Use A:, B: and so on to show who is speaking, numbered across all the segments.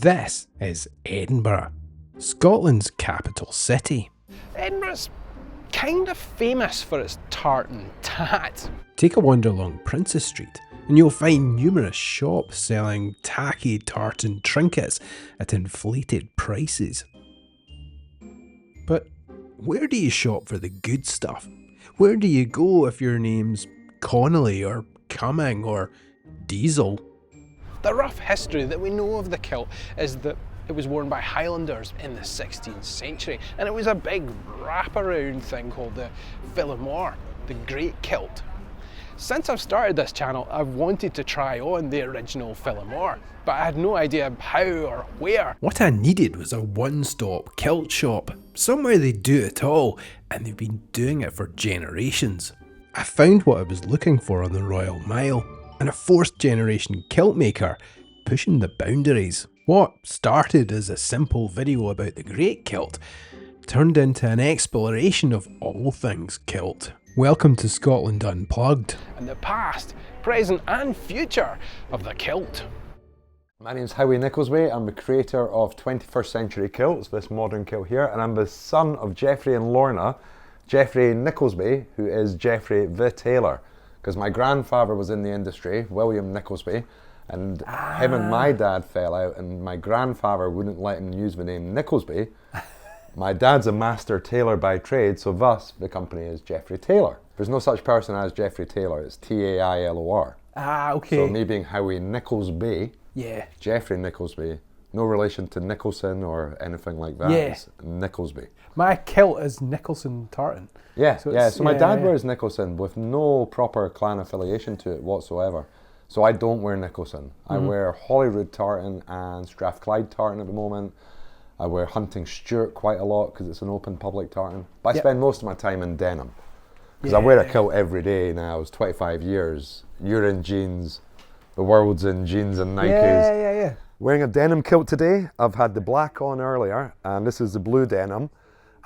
A: This is Edinburgh, Scotland's capital city.
B: Edinburgh's kind of famous for its tartan tat.
A: Take a wander along Princess Street and you'll find numerous shops selling tacky tartan trinkets at inflated prices. But where do you shop for the good stuff? Where do you go if your name's Connolly or Cumming or Diesel?
B: The rough history that we know of the kilt is that it was worn by Highlanders in the 16th century, and it was a big wraparound thing called the Philomore, the Great Kilt. Since I've started this channel, I've wanted to try on the original Philomore, but I had no idea how or where.
A: What I needed was a one-stop kilt shop, somewhere they do it all, and they've been doing it for generations. I found what I was looking for on the Royal Mile, and a fourth generation Kiltmaker pushing the boundaries. What started as a simple video about the Great Kilt turned into an exploration of all things kilt. Welcome to Scotland Unplugged.
B: And the past, present and future of the kilt.
C: My name's Howie Nicholsby. I'm the creator of 21st Century Kilts, this modern kilt here, and I'm the son of Geoffrey and Lorna, Geoffrey Nicholsby, who is Geoffrey the Tailor. Because my grandfather was in the industry, William Nicholsby, and him and my dad fell out, and my grandfather wouldn't let him use the name Nicholsby. My dad's a master tailor by trade, so thus the company is Geoffrey Tailor. There's no such person as Geoffrey Tailor, it's Tailor.
B: Okay.
C: So me being Howie Nicholsby,
B: Yeah.
C: Geoffrey Nicholsby, no relation to Nicholson or anything like that.
B: Yeah.
C: It's Nicholsby.
B: My kilt is Nicholson tartan.
C: Yeah, so my dad
B: yeah.
C: wears Nicholson with no proper clan affiliation to it whatsoever. So I don't wear Nicholson. I wear Holyrood tartan and Strathclyde tartan at the moment. I wear Hunting Stewart quite a lot because it's an open public tartan. But I spend most of my time in denim. Because I wear a kilt every day now. It's 25 years. You're in jeans. The world's in jeans and Nikes.
B: Yeah.
C: Wearing a denim kilt today. I've had the black on earlier, and this is the blue denim.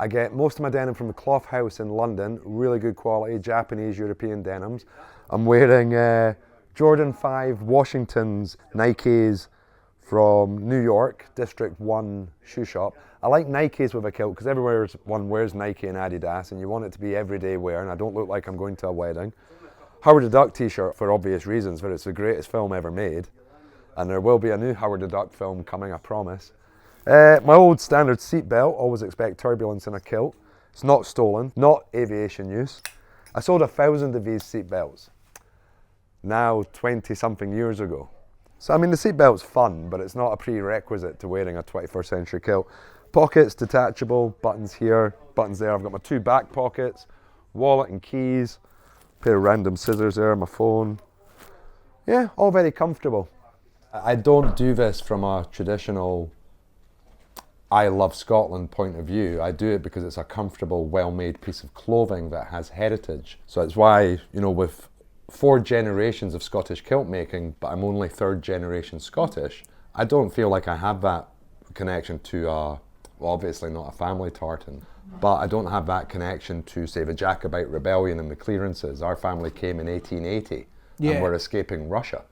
C: I get most of my denim from the Cloth House in London, really good quality, Japanese, European denims. I'm wearing Jordan 5 Washingtons, Nikes from New York, District 1 shoe shop. I like Nikes with a kilt because everyone wears Nike and Adidas and you want it to be everyday wear, and I don't look like I'm going to a wedding. Howard the Duck t-shirt for obvious reasons, but it's the greatest film ever made. And there will be a new Howard the Duck film coming, I promise. My old standard seat belt, always expect turbulence in a kilt. It's not stolen, not aviation use. I sold 1,000 of these seat belts, now 20 something years ago. So I mean the seat belt's fun, but it's not a prerequisite to wearing a 21st century kilt. Pockets, detachable, buttons here, buttons there. I've got my 2 back pockets, wallet and keys, pair of random scissors there, my phone. Yeah, all very comfortable. I don't do this from a traditional I love Scotland point of view. I do it because it's a comfortable, well-made piece of clothing that has heritage. So it's why, you know, with 4 generations of Scottish kilt making, but I'm only 3rd generation Scottish, I don't feel like I have that connection to well, obviously not a family tartan, but I don't have that connection to, say, the Jacobite rebellion and the clearances. Our family came in 1880 and were escaping Russia.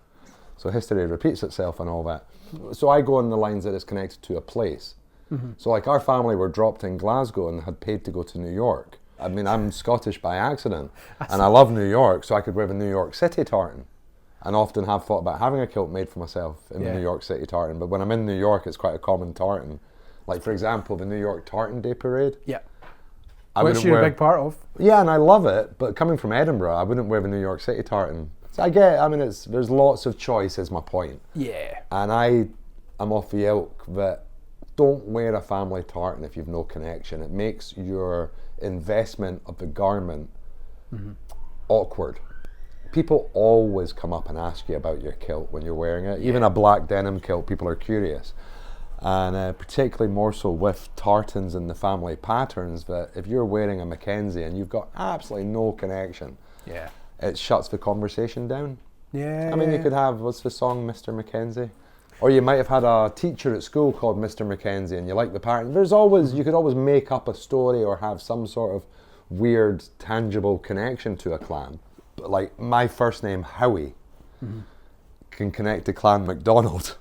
C: So history repeats itself and all that. So I go on the lines that it's connected to a place. So like our family were dropped in Glasgow and had paid to go to New York. I mean, I'm Scottish by accident and I love New York, so I could wear the New York City tartan and often have thought about having a kilt made for myself in the New York City tartan. But when I'm in New York, it's quite a common tartan. Like for example, the New York Tartan Day Parade.
B: Yeah.
C: Which
B: you're a big part of.
C: Yeah, and I love it, but coming from Edinburgh, I wouldn't wear the New York City tartan. So there's lots of choice is my point.
B: Yeah.
C: And I'm off the ilk that don't wear a family tartan if you've no connection. It makes your investment of the garment awkward. People always come up and ask you about your kilt when you're wearing it. Even a black denim kilt, people are curious. And particularly more so with tartans and the family patterns, that if you're wearing a Mackenzie and you've got absolutely no connection, it shuts the conversation down.
B: Yeah.
C: I mean, you could have, what's the song, Mr. Mackenzie? Or you might have had a teacher at school called Mr. Mackenzie and you like the pattern. You could always make up a story or have some sort of weird, tangible connection to a clan. But like my first name, Howie, can connect to Clan MacDonald.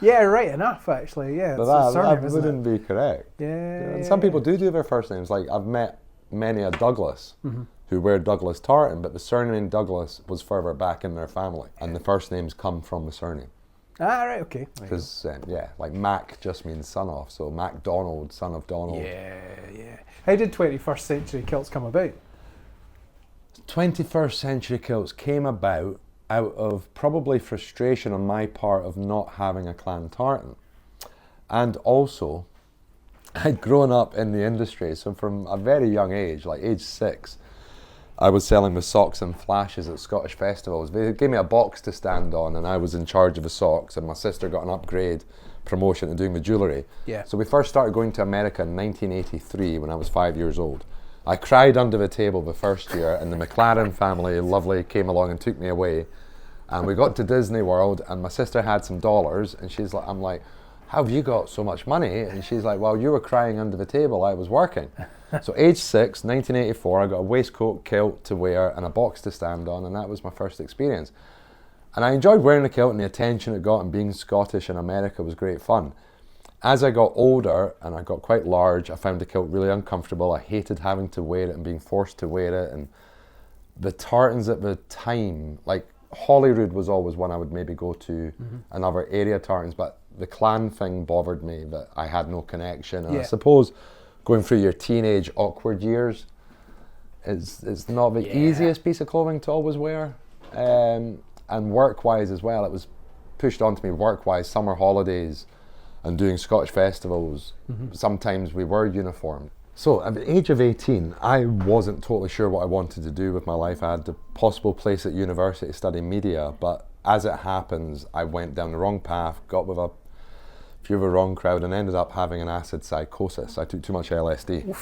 A: Yeah, right enough, actually. Yeah,
C: But
A: it's a surname,
C: that
A: isn't
C: wouldn't be correct.
A: it?
C: And some people do their first names. Like I've met many a Douglas
A: Mm-hmm.
C: who wear Douglas Tartan, but the surname Douglas was further back in their family, and the first names come from the surname.
A: Ah, right, okay.
C: Because like Mac just means son of, so MacDonald, son of Donald.
A: Yeah. How did 21st century kilts come about?
C: 21st century kilts came about out of probably frustration on my part of not having a clan tartan. And also, I'd grown up in the industry, so from a very young age, like age 6, I was selling the socks and flashes at Scottish festivals. They gave me a box to stand on, and I was in charge of the socks, and my sister got an upgrade promotion to doing the jewellery.
A: Yeah.
C: So we first started going to America in 1983 when I was 5 years old. I cried under the table the first year, and the McLaren family, lovely, came along and took me away. And we got to Disney World, and my sister had some dollars, and she's like, I'm like, how have you got so much money? And she's like, well, you were crying under the table, I was working. So age 6, 1984, I got a waistcoat, kilt to wear, and a box to stand on, and that was my first experience. And I enjoyed wearing the kilt, and the attention it got, and being Scottish in America was great fun. As I got older and I got quite large, I found the kilt really uncomfortable. I hated having to wear it and being forced to wear it. And the tartans at the time, like Holyrood was always one I would maybe go to, and other area tartans, but the clan thing bothered me that I had no connection. And I suppose going through your teenage awkward years, it's not the easiest piece of clothing to always wear. And work-wise as well, it was pushed onto me work-wise, summer holidays, and doing Scottish festivals. Sometimes we were uniformed. So at the age of 18, I wasn't totally sure what I wanted to do with my life. I had the possible place at university to study media, but as it happens, I went down the wrong path, got with a few of the wrong crowd, and ended up having an acid psychosis. I took too much LSD.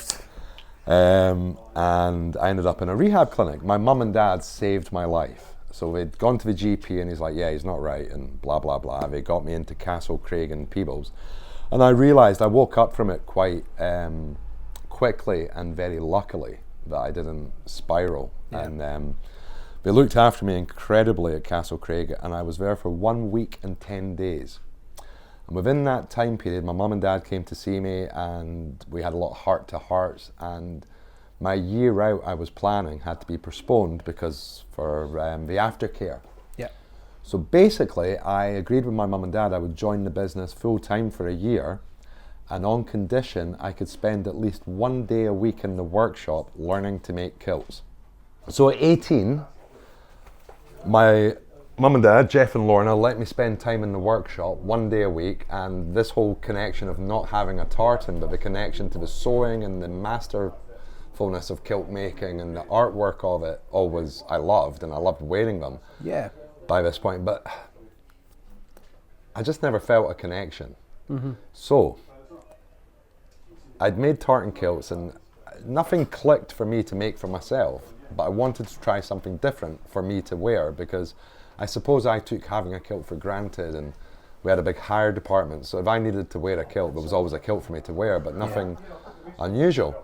C: And I ended up in a rehab clinic. My mum and dad saved my life. So we'd gone to the GP, and he's like, yeah, he's not right, and blah, blah, blah. They got me into Castle Craig and Peebles. And I realised I woke up from it quite quickly and very luckily that I didn't spiral. And they looked after me incredibly at Castle Craig, and I was there for 1 week and 10 days. And within that time period, my mum and dad came to see me, and we had a lot of heart-to-hearts, and my year out I was planning had to be postponed because for the aftercare.
A: Yeah.
C: So basically, I agreed with my mum and dad I would join the business full time for a year, and on condition I could spend at least 1 day a week in the workshop learning to make kilts. So at 18, my mum and dad, Jeff and Lorna, let me spend time in the workshop 1 day a week, and this whole connection of not having a tartan, but the connection to the sewing and the masterfulness of kilt making and the artwork of it always I loved, and I loved wearing them by this point, but I just never felt a connection. So I'd made tartan kilts and nothing clicked for me to make for myself, but I wanted to try something different for me to wear, because I suppose I took having a kilt for granted, and we had a big hire department, so if I needed to wear a kilt, there was always a kilt for me to wear, but nothing unusual.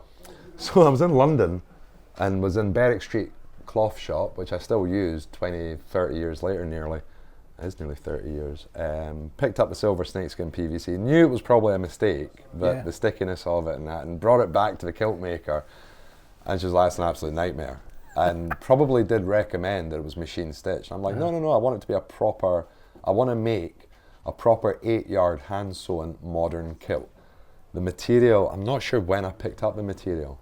C: So I was in London and was in Berwick Street cloth shop, which I still use 20, 30 years later nearly. It is nearly 30 years. Picked up the silver snakeskin PVC, knew it was probably a mistake, but the stickiness of it and that, and brought it back to the Kiltmaker, and she was like, that's an absolute nightmare. And probably did recommend that it was machine stitched. I'm like, no, I want it to be I want to make a proper 8-yard hand sewn modern kilt. The material, I'm not sure when I picked up the material,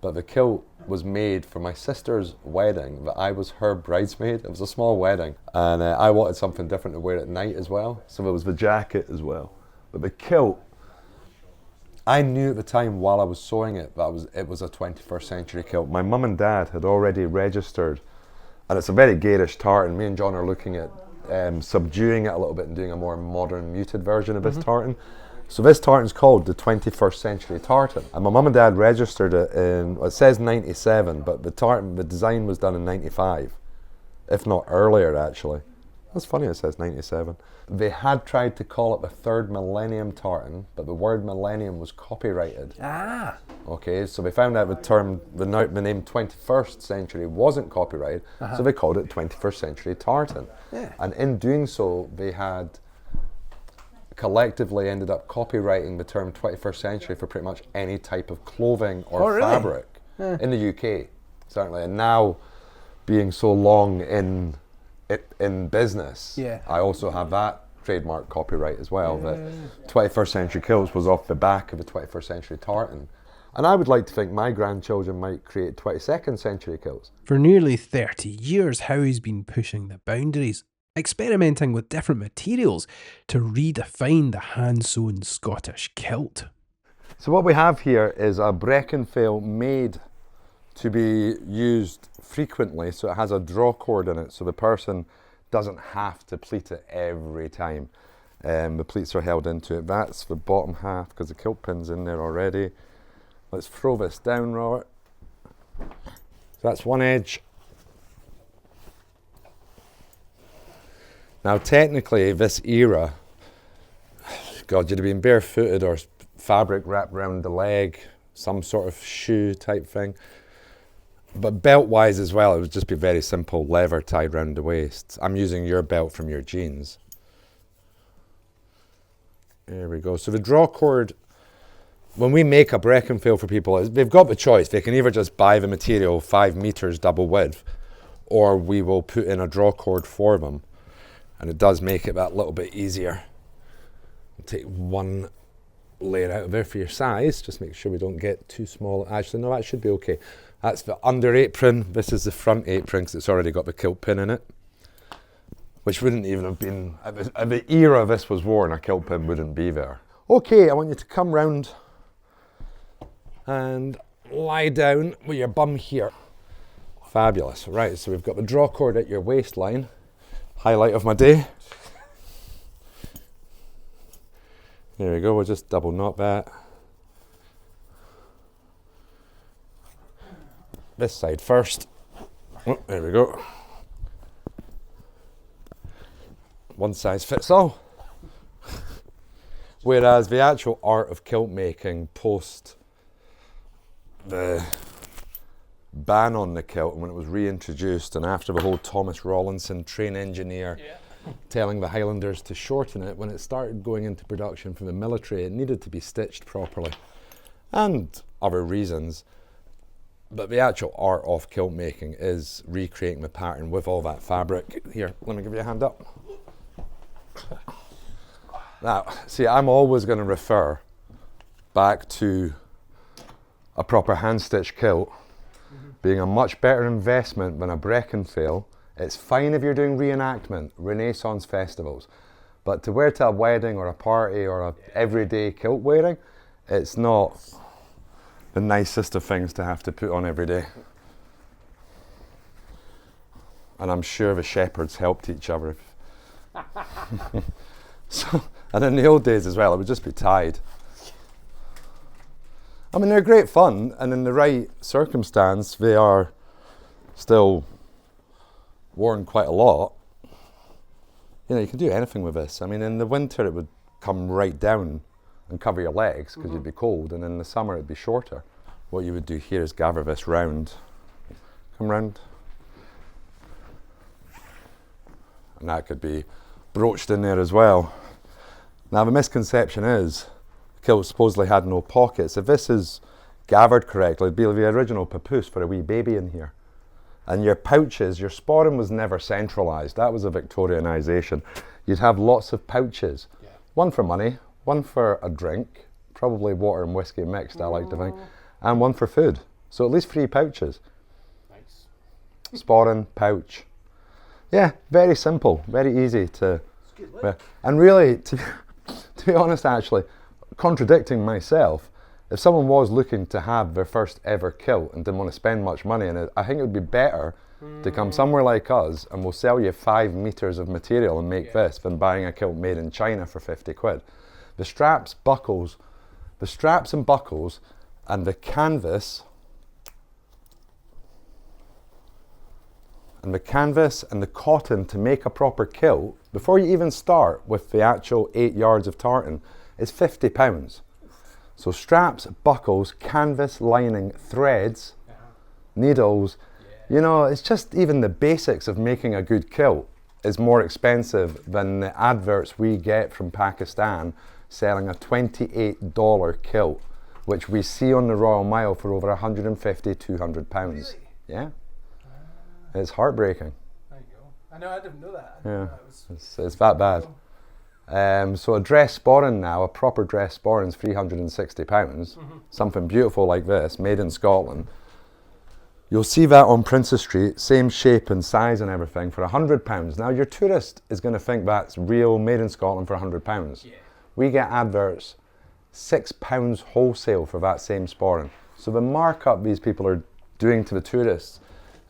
C: but the kilt was made for my sister's wedding, that I was her bridesmaid. It was a small wedding, and I wanted something different to wear at night as well, so there was the jacket as well. But the kilt, I knew at the time while I was sewing it that it was a 21st century kilt. My mum and dad had already registered, and it's a very garish tartan. Me and John are looking at subduing it a little bit and doing a more modern, muted version of this tartan. So this tartan's called the 21st century tartan, and my mum and dad registered it in, well, it says 97, but the design was done in 95, if not earlier actually. That's funny it says 97. They had tried to call it the third millennium tartan, but the word millennium was copyrighted.
A: Ah.
C: Okay, so they found out the name 21st century wasn't copyrighted, so they called it 21st century tartan.
A: Yeah.
C: And in doing so, they had collectively ended up copyrighting the term 21st century for pretty much any type of clothing or
A: really?
C: fabric in the UK, certainly. And now, being so long in business, I also have that trademark copyright as well. That 21st century kilts was off the back of the 21st century tartan. And I would like to think my grandchildren might create 22nd century kilts.
A: For nearly 30 years, Howie's been pushing the boundaries, experimenting with different materials to redefine the hand-sewn Scottish kilt.
C: So what we have here is a Breckenfell made to be used frequently, so it has a draw cord in it, so the person doesn't have to pleat it every time. The pleats are held into it. That's the bottom half because the kilt pin's in there already. Let's throw this down, Robert. So that's one edge. Now technically this era, God, you'd have been barefooted or fabric wrapped around the leg, some sort of shoe type thing. But belt-wise as well, it would just be very simple leather tied around the waist. I'm using your belt from your jeans. There we go. So the draw cord, when we make a Breckenfell for people, they've got the choice. They can either just buy the material 5 meters double width, or we will put in a draw cord for them. And it does make it that little bit easier. Take one layer out of there for your size. Just make sure we don't get too small. Actually, no, that should be okay. That's the under apron. This is the front apron because it's already got the kilt pin in it, which wouldn't even have been, at the era this was worn, a kilt pin wouldn't be there. Okay, I want you to come round and lie down with your bum here. Fabulous. Right, so we've got the draw cord at your waistline. Highlight of my day. There we go, we'll just double knot that. This side first. Oh, there we go. One size fits all. Whereas the actual art of kilt making post the ban on the kilt, when it was reintroduced and after the whole Thomas Rawlinson train engineer telling the Highlanders to shorten it, when it started going into production from the military, it needed to be stitched properly and other reasons. But the actual art of kilt making is recreating the pattern with all that fabric. Here, let me give you a hand up. Now, see, I'm always going to refer back to a proper hand-stitched kilt being a much better investment than a Breckenfell. It's fine if you're doing reenactment, Renaissance festivals, but to wear to a wedding or a party or a everyday kilt wearing, it's not the nicest of things to have to put on every day. And I'm sure the shepherds helped each other. So, and in the old days as well, it would just be tied. I mean, they're great fun, and in the right circumstance, they are still worn quite a lot. You know, you can do anything with this. I mean, in the winter, it would come right down and cover your legs because you'd be cold, and in the summer, it'd be shorter. What you would do here is gather this round. Come round. And that could be broached in there as well. Now, the misconception is kilt supposedly had no pockets. If this is gathered correctly, it'd be the original papoose for a wee baby in here. And your pouches, your sporran was never centralised. That was a Victorianisation. You'd have lots of pouches. One for money, one for a drink, probably water and whiskey mixed, I like to think, and one for food. So at least 3 pouches.
B: Nice.
C: Sporran, pouch. Yeah, very simple, very easy to... And really, to be honest actually, contradicting myself, if someone was looking to have their first ever kilt and didn't want to spend much money on it, I think it would be better to come somewhere like us and we'll sell you 5 meters of material and make this than buying a kilt made in China for 50 quid. The straps and buckles and the canvas And the canvas and the cotton to make a proper kilt, before you even start with the actual 8 yards of tartan, is £50. So straps, buckles, canvas, lining, threads, needles, you know, it's just even the basics of making a good kilt is more expensive than the adverts we get from Pakistan selling a $28 kilt, which we see on the Royal Mile for over £150, £200.
B: Really?
C: Yeah. It's heartbreaking.
B: There you go. I know, I didn't know that.
C: Yeah, it's that bad. So a dress sporran now, a proper dress sporran is £360. Something beautiful like this, made in Scotland. You'll see that on Princess Street, same shape and size and everything, for £100. Now your tourist is going to think that's real, made in Scotland for £100.
B: Yeah.
C: We get adverts, £6 wholesale for that same sporran. So the markup these people are doing to the tourists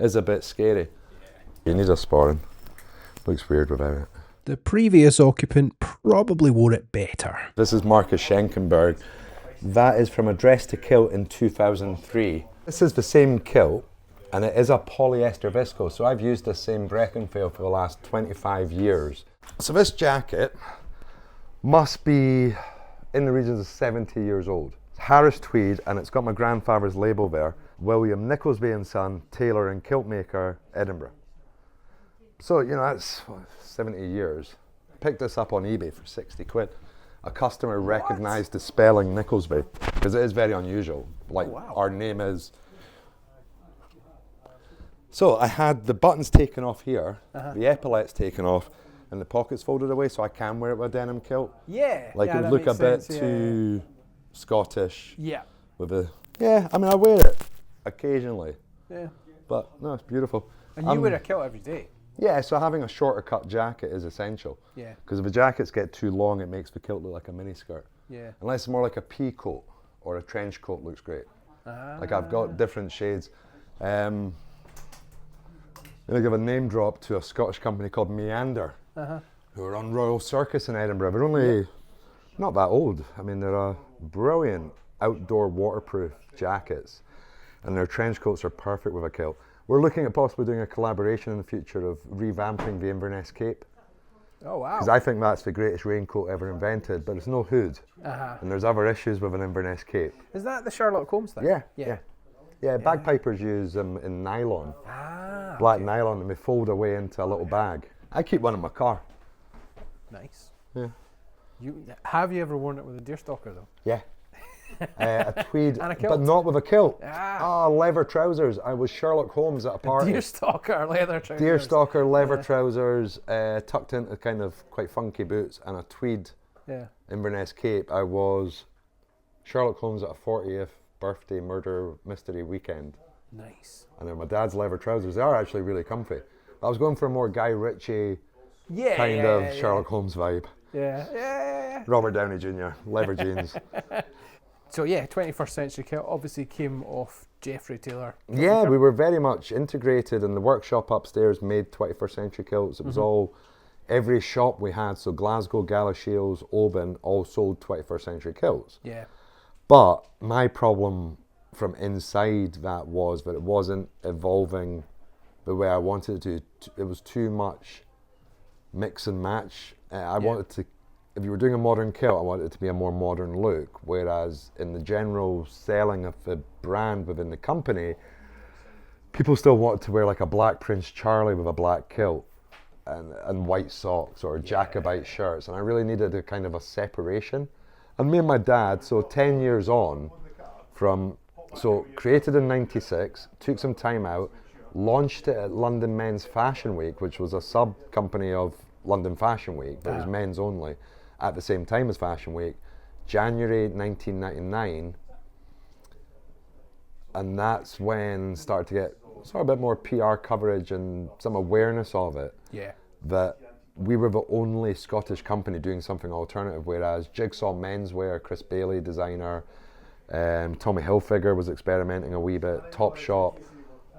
C: is a bit scary. Yeah. You need a sporran. Looks weird without it.
A: The previous occupant probably wore it better.
C: This is Marcus Schenkenberg. That is from a dress to kilt in 2003. This is the same kilt, and it is a polyester viscose. So I've used the same Breckenfell for the last 25 years. So this jacket must be in the regions of 70 years old. It's Harris tweed, and it's got my grandfather's label there. William Nicholsby and Son, Tailor and Kiltmaker, Edinburgh. So, you know, that's 70 years. Picked this up on eBay for 60 quid. A customer recognised the spelling Nicholsby, because it is very unusual. Like, our name is... So I had the buttons taken off here, the epaulets taken off, and the pockets folded away so I can wear it with a denim kilt.
B: Yeah.
C: Like,
B: yeah,
C: it would look a bit too Scottish.
B: Yeah.
C: With a... Yeah, I mean, I wear it occasionally.
B: Yeah.
C: But, no, it's beautiful.
B: And you wear a kilt every day.
C: Yeah, so having a shorter cut jacket is essential.
B: Yeah.
C: Because if the jackets get too long, it makes the kilt look like a mini skirt.
B: Yeah.
C: Unless it's more like a pea coat or a trench coat looks great. Like I've got different shades. I'm going to give a name drop to a Scottish company called Meander, who are on Royal Circus in Edinburgh. They're only not that old. I mean, they're a brilliant outdoor waterproof jackets, and their trench coats are perfect with a kilt. We're looking at possibly doing a collaboration in the future of revamping the Inverness cape.
B: Oh, wow.
C: Because I think that's the greatest raincoat ever invented, but it's no hood. And there's other issues with an Inverness cape.
B: Is that the Sherlock Holmes thing?
C: Yeah, bagpipers use them in nylon. Black nylon, and they fold away into a little bag. I keep one in my car.
B: Nice.
C: Yeah.
B: Have you ever worn it with a deerstalker though?
C: Yeah. A tweed,
B: And a kilt.
C: but not with a kilt. Leather trousers. I was Sherlock Holmes at a party.
B: Deerstalker leather trousers.
C: Deerstalker leather trousers, tucked into kind of quite funky boots, and a tweed Inverness cape. I was Sherlock Holmes at a 40th birthday murder mystery weekend.
B: Nice.
C: And they're my dad's leather trousers. They are actually really comfy. I was going for a more Guy Ritchie kind of Sherlock Holmes vibe.
B: Yeah.
C: Robert Downey Jr., leather jeans.
B: So yeah, 21st century kilt obviously came off Geoffrey Tailor.
C: Yeah, we were very much integrated, and the workshop upstairs made 21st century kilts. It was all, every shop we had, so Glasgow, Galashiels, Oban, all sold 21st century kilts.
B: Yeah.
C: But my problem from inside that was that it wasn't evolving the way I wanted it to. It was too much mix and match. I wanted to, if you were doing a modern kilt, I wanted it to be a more modern look, whereas in the general selling of the brand within the company, people still wanted to wear like a black Prince Charlie with a black kilt and white socks or Jacobite shirts, and I really needed a kind of a separation. And me and my dad, so 10 years on from, so created in 96, took some time out, launched it at London Men's Fashion Week, which was a sub-company of London Fashion Week, but it was men's only, at the same time as Fashion Week, January 1999, and that's when started to get sort of a bit more PR coverage and some awareness of it.
B: Yeah.
C: That we were the only Scottish company doing something alternative, whereas Jigsaw Menswear, Chris Bailey, designer, Tommy Hilfiger was experimenting a wee bit, Topshop,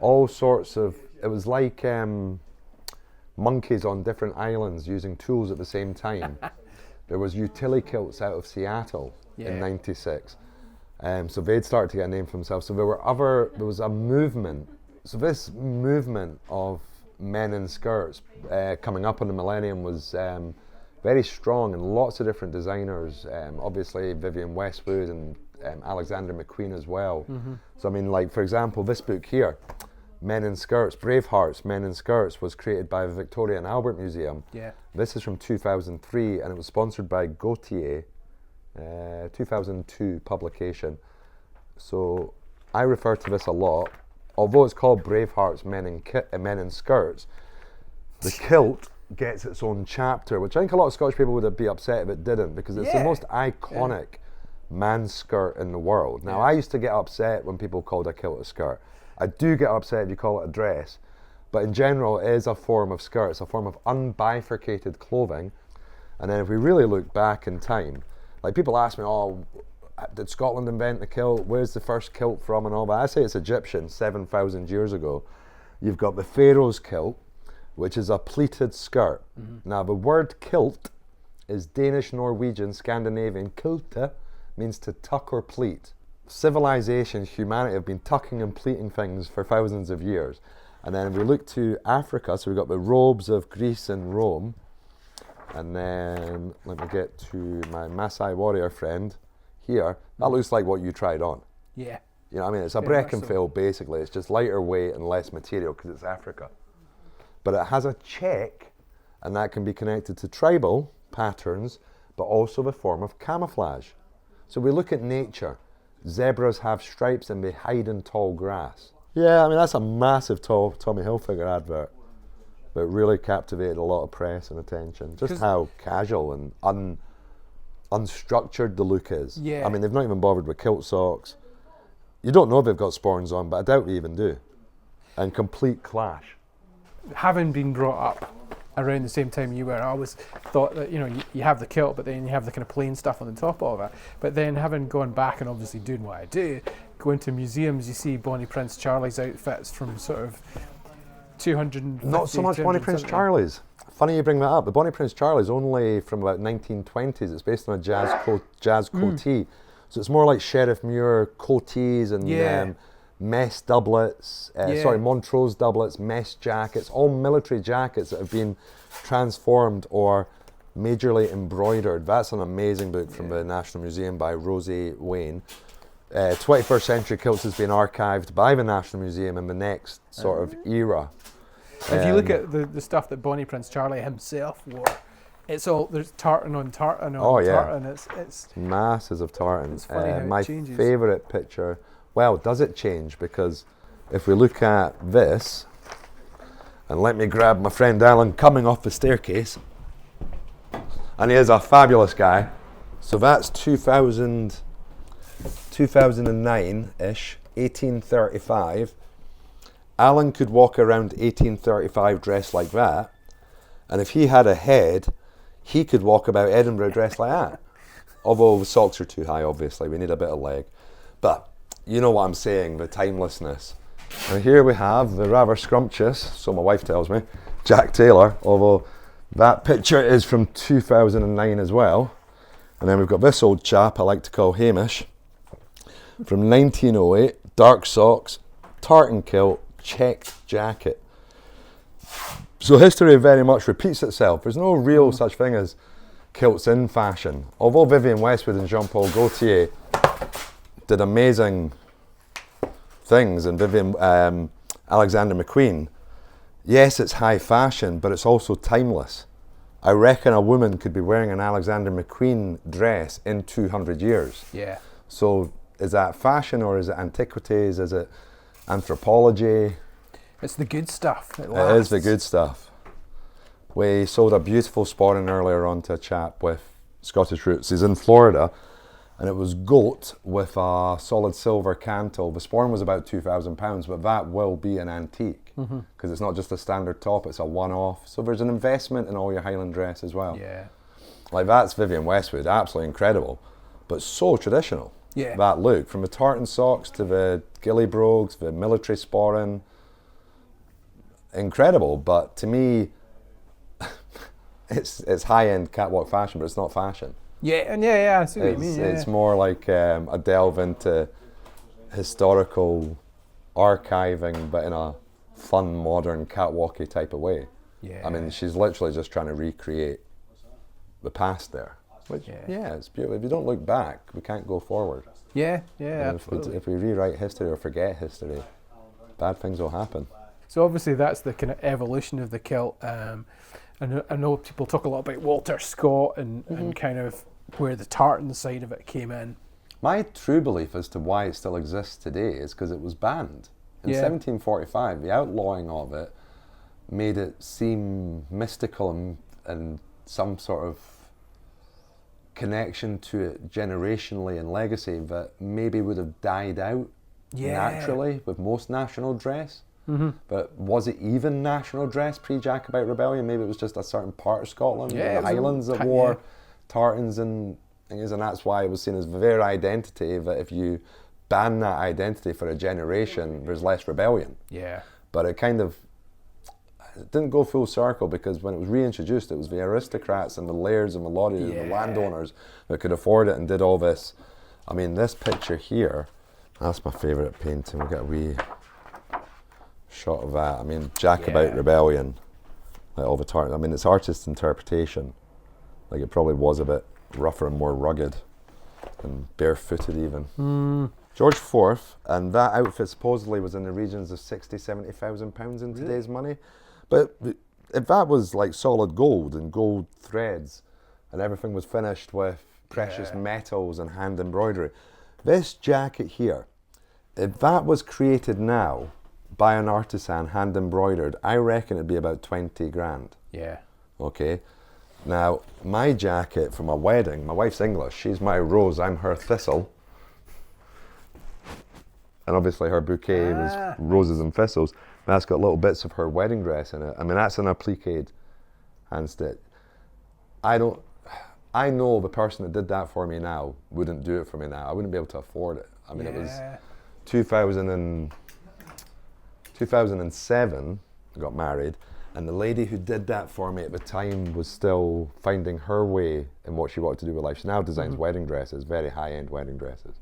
C: all sorts of, it was like monkeys on different islands using tools at the same time. There was Utility Kilts out of Seattle in 96. So they'd started to get a name for themselves. So there was a movement. So this movement of men in skirts coming up in the millennium was very strong, and lots of different designers, obviously Vivienne Westwood and Alexander McQueen as well. So I mean, like for example, this book here, Men in Skirts, Bravehearts, Men in Skirts, was created by the Victoria and Albert Museum.
B: Yeah.
C: This is from 2003, and it was sponsored by Gautier, 2002 publication. So I refer to this a lot. Although it's called Bravehearts, Men in Skirts, the kilt gets its own chapter, which I think a lot of Scottish people would be upset if it didn't, because it's the most iconic man's skirt in the world. Now, I used to get upset when people called a kilt a skirt. I do get upset if you call it a dress, but in general it is a form of skirt. It's a form of unbifurcated clothing. And then if we really look back in time, like people ask me, oh, did Scotland invent the kilt? Where's the first kilt from and all that? I say it's Egyptian, 7,000 years ago. You've got the Pharaoh's kilt, which is a pleated skirt. Now the word kilt is Danish, Norwegian, Scandinavian. Kilte means to tuck or pleat. Civilization, humanity have been tucking and pleating things for thousands of years. And then if we look to Africa, so we've got the robes of Greece and Rome. And then let me get to my Maasai warrior friend here. That looks like what you tried on.
B: Yeah.
C: You know what I mean? It's a Breckenfell basically. It's just lighter weight and less material because it's Africa. But it has a check, and that can be connected to tribal patterns, but also the form of camouflage. So we look at nature. Zebras have stripes and they hide in tall grass. Yeah, I mean, that's a massive Tommy Hilfiger advert, but really captivated a lot of press and attention. Just how casual and unstructured the look is.
B: Yeah.
C: I mean, they've not even bothered with kilt socks. You don't know if they've got sporns on, but I doubt they even do. And complete clash.
B: Having been brought up around the same time you were, I always thought that, you know, you have the kilt, but then you have the kind of plain stuff on the top of it. But then having gone back and obviously doing what I do, going to museums, you see Bonnie Prince Charlie's outfits from sort of 250.
C: Not so much Bonnie Prince Charlie's. Funny you bring that up. The Bonnie Prince Charlie's only from about 1920s. It's based on a jazz coatee. So it's more like Sheriff Muir coatees and mess doublets, Montrose doublets, mess jackets, all military jackets that have been transformed or majorly embroidered. That's an amazing book from the National Museum by Rosie Wayne. 21st Century Kilts has been archived by the National Museum in the next sort of era.
B: If you look at the stuff that Bonnie Prince Charlie himself wore, it's all, there's tartan on tartan on tartan. It's
C: masses of tartan.
B: It's funny how it
C: my
B: changes.
C: favourite picture, well, does it change? Because if we look at this, and let me grab my friend Alan Cumming off the staircase, and he is a fabulous guy. So that's 2009-ish, 1835. Alan could walk around 1835 dressed like that, and if he had a head, he could walk about Edinburgh dressed like that. Although the socks are too high, obviously, we need a bit of leg. But you know what I'm saying, the timelessness. And here we have the rather scrumptious, so my wife tells me, Jack Tailor, although that picture is from 2009 as well. And then we've got this old chap I like to call Hamish, from 1908, dark socks, tartan kilt, checked jacket. So history very much repeats itself. There's no real such thing as kilts in fashion. Although Vivienne Westwood and Jean-Paul Gaultier did amazing things, and Alexander McQueen, yes, it's high fashion, but it's also timeless. I reckon a woman could be wearing an Alexander McQueen dress in 200 years.
B: Yeah.
C: So is that fashion, or is it antiquities? Is it anthropology?
B: It's the good stuff. It
C: is the good stuff. We sold a beautiful sporran earlier on to a chap with Scottish roots. He's in Florida, and it was goat with a solid silver cantle. The sporran was about £2,000, but that will be an antique because it's not just a standard top, it's a one-off. So there's an investment in all your Highland dress as well.
B: Yeah.
C: Like that's Vivienne Westwood, absolutely incredible, but so traditional.
B: Yeah.
C: That look, from the tartan socks to the ghillie brogues, the military sporran, incredible. But to me, it's high-end catwalk fashion, but it's not fashion.
B: Yeah, and I see what you mean.
C: It's more like a delve into historical archiving, but in a fun, modern, catwalky type of way.
A: Yeah.
C: I mean, she's literally just trying to recreate the past there. Which,
A: Yeah.
C: yeah, it's beautiful. If you don't look back, we can't go forward.
A: Yeah, yeah,
C: And
A: absolutely.
C: if we rewrite history or forget history, bad things will happen.
A: So obviously that's the kind of evolution of the kilt. I know people talk a lot about Walter Scott and kind of where the tartan side of it came in.
C: My true belief as to why it still exists today is because it was banned. In
A: Yeah.
C: 1745, the outlawing of it made it seem mystical and some sort of connection to it generationally and legacy that maybe would have died out naturally with most national dress. But was it even national dress pre-Jacobite rebellion? Maybe it was just a certain part of Scotland,
A: Yeah,
C: the
A: it was a-
C: Highlands that wore tartans and things, and that's why it was seen as their identity, that if you ban that identity for a generation, there's less rebellion.
A: Yeah.
C: But it kind of it didn't go full circle, because when it was reintroduced, it was the aristocrats and the lairds and the lorries and the landowners that could afford it and did all this. I mean, this picture here, that's my favourite painting. We'll get a wee shot of that. I mean, Jacobite rebellion, like all the tartan. I mean, it's artist's interpretation. Like, it probably was a bit rougher and more rugged and barefooted even. George IV, and that outfit supposedly was in the regions of 60, 70,000 pounds in today's money. But if that was like solid gold and gold threads and everything was finished with precious metals and hand embroidery, this jacket here, if that was created now by an artisan, hand embroidered, I reckon it'd be about 20 grand.
A: Yeah.
C: Okay. Now, my jacket for my wedding, my wife's English, she's my rose, I'm her thistle. And obviously her bouquet was roses and thistles. That's got little bits of her wedding dress in it. I mean, that's an appliqued hand stitch. I know the person that did that for me now wouldn't do it for me now. I wouldn't be able to afford it. I mean, it was 2007, I got married, and the lady who did that for me at the time was still finding her way in what she wanted to do with life. She now designs wedding dresses, very high-end wedding dresses.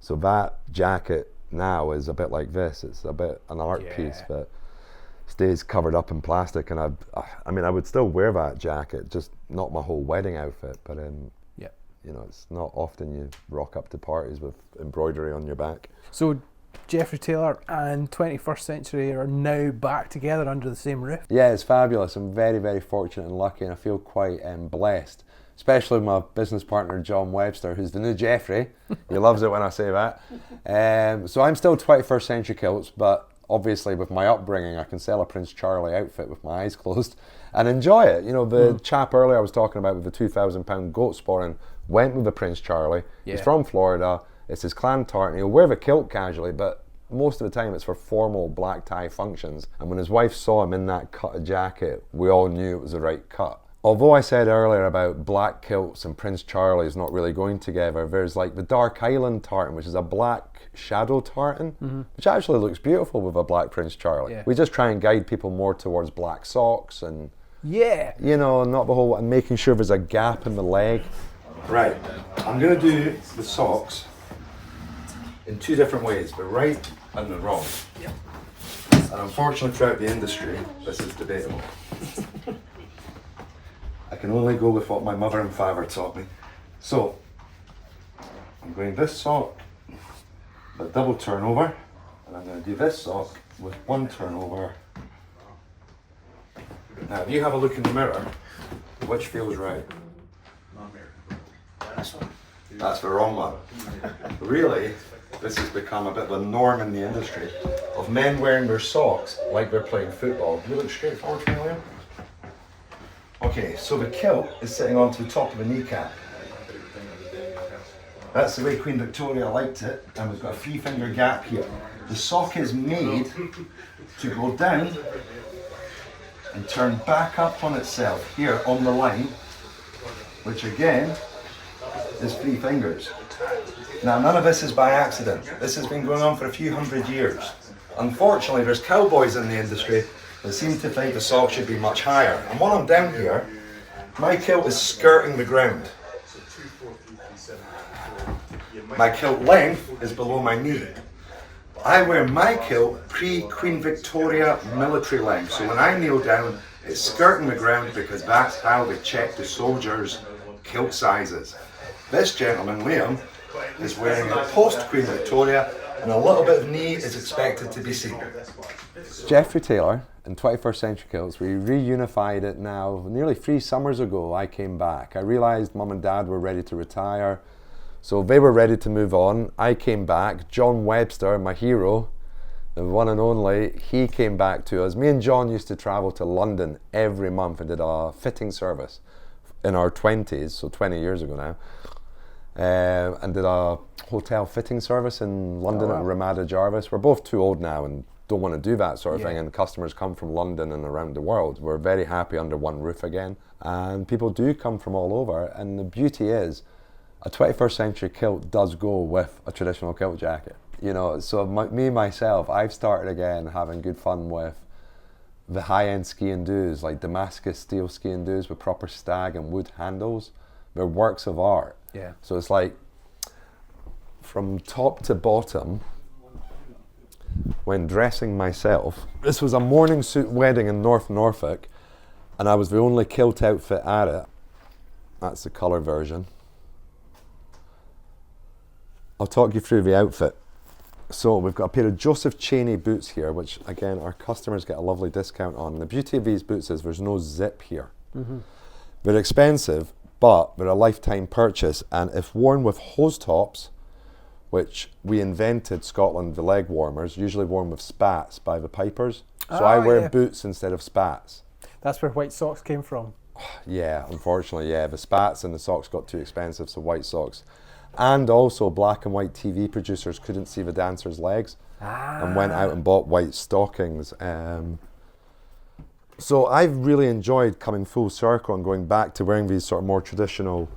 C: So that jacket now is a bit like this. It's a bit an art piece that stays covered up in plastic, and I mean, I would still wear that jacket, just not my whole wedding outfit, but you know, it's not often you rock up to parties with embroidery on your back.
A: So Geoffrey Tailor and 21st Century are now back together under the same roof.
C: Yeah, it's fabulous. I'm very, very fortunate and lucky, and I feel quite blessed, especially with my business partner John Webster, who's the new Geoffrey. He loves it when I say that. So I'm still 21st Century Kilts, but obviously with my upbringing, I can sell a Prince Charlie outfit with my eyes closed and enjoy it. You know, the chap earlier I was talking about with the £2,000 goat sporran went with the Prince Charlie. He's from Florida. It's his clan tartan. He'll wear the kilt casually, but most of the time it's for formal black tie functions. And when his wife saw him in that cut of jacket, we all knew it was the right cut. Although I said earlier about black kilts and Prince Charlie's not really going together, there's like the dark Highland tartan, which is a black shadow tartan, which actually looks beautiful with a black Prince Charlie. We just try and guide people more towards black socks and, you know, not the whole, and making sure there's a gap in the leg. Right, I'm going to do the socks in two different ways, the right and the wrong. And unfortunately throughout the industry, this is debatable. I can only go with what my mother and father taught me. So, I'm going this sock, but double turnover, and I'm going to do this sock with one turnover. Now, if you have a look in the mirror, which feels right? That's the wrong one. Really, this has become a bit of a norm in the industry of men wearing their socks like they're playing football. You look straight forward for me, Liam. Okay, so the kilt is sitting onto the top of the kneecap. That's the way Queen Victoria liked it, and we've got a 3-finger gap here. The sock is made to go down and turn back up on itself here on the line, which again is 3 fingers. Now, none of this is by accident. This has been going on for a few hundred years. Unfortunately, there's cowboys in the industry that seem to think the sock should be much higher. And while I'm down here, my kilt is skirting the ground. My kilt length is below my knee. I wear my kilt pre-Queen Victoria military length. So when I kneel down, it's skirting the ground because that's how they check the soldiers' kilt sizes. This gentleman, Liam, is wearing a post-Queen Victoria, and a little bit of knee is expected to be seen. Geoffrey Tailor in 21st Century Kilts, we reunified it now. Nearly 3 summers ago I came back. I realised Mum and Dad were ready to retire, so they were ready to move on. I came back. John Webster, my hero, the one and only, he came back to us. Me and John used to travel to London every month and did a fitting service in our 20s, so 20 years ago now. And did a hotel fitting service in London at Ramada Jarvis. We're both too old now and don't want to do that sort of thing, and customers come from London and around the world. We're very happy under one roof again, and people do come from all over, and the beauty is a 21st century kilt does go with a traditional kilt jacket. You know, so myself, I've started again having good fun with the high-end ski and doos, like Damascus steel ski and doos with proper stag and wood handles. They're works of art.
B: Yeah.
C: So it's like from top to bottom, when dressing myself, this was a morning suit wedding in North Norfolk, and I was the only kilt outfit at it. That's the colour version. I'll talk you through the outfit. So we've got a pair of Joseph Cheney boots here, which again our customers get a lovely discount on. The beauty of these boots is there's no zip here. Mm-hmm. They're expensive, but they're a lifetime purchase, and if worn with hose tops, which we invented Scotland, the leg warmers, usually worn with spats by the pipers. So I wear boots instead of spats.
B: That's where white socks came from.
C: Yeah, unfortunately, yeah. The spats and the socks got too expensive, so white socks. And also black and white TV producers couldn't see the dancers' legs and went out and bought white stockings. So I've really enjoyed coming full circle and going back to wearing these sort of more traditional